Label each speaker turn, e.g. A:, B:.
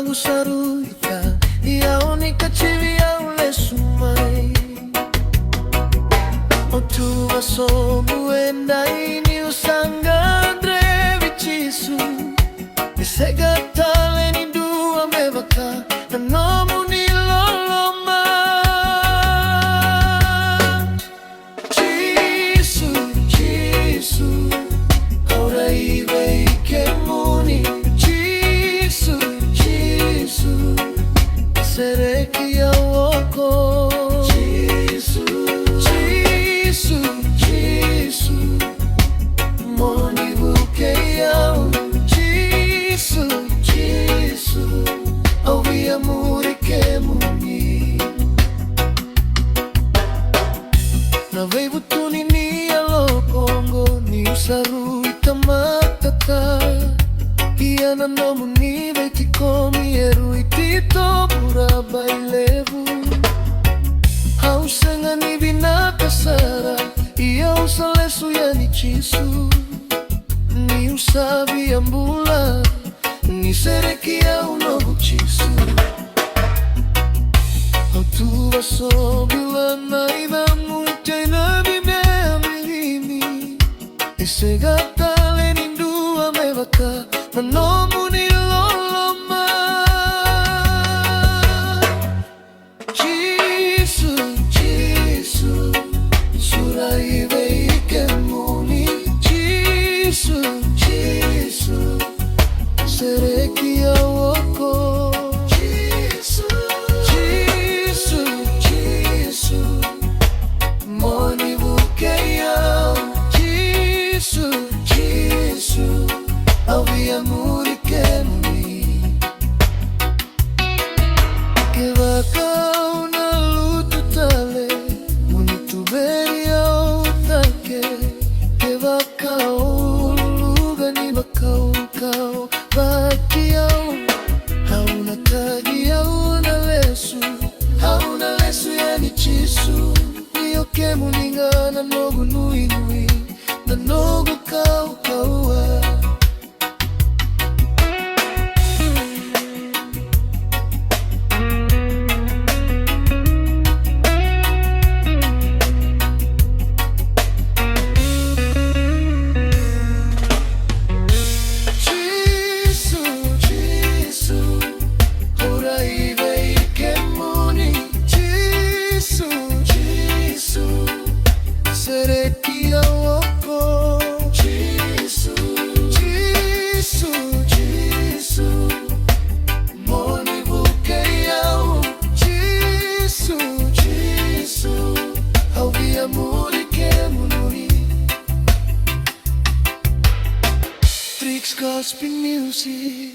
A: mangu saruita iaoni kachivia ule sumai otu vasomu endaini usangandre vichisu nisegatale ni dua mevaka na nomu ni loloma Jisu, Jisu ora ive ikemuni Jisu, Jisu serekia woko Jisu, Jisu, Jisu moni vuke yao Jisu, Jisu awi amuri kemuni na vevu tunini alo kongo ni usaru Tamata Iana nomu ni veti komi eru itito pura bailevu Hausenga ni vinaka sara Ia usalesu ya ni Jisu Ni usabi ambula Ni serekia unogu Jisu Autu vasobila na ida muita ina bimea milimi Isegatale ni dua mevaka na nomu ni loloma Jisu, Jisu sura ive ikemuni Jisu, Jisu serekia woko Jisu, Jisu, Jisu moni vuke yao Jisu, Jisu awi amuri kemuni Kevaka una lutu tale Unituberi au utake Kevaka uluga ni bakau kau Baki au hauna tagi hauna lesu Hauna lesu ya ni Jisu Niyo kemuni ngana nogu nui nui Na nogu kau kaua Serekia woko Jisu, Jisu, Jisu moni vuke yao Jisu, Jisu awi amuri kemunuri Tricks Gospel Music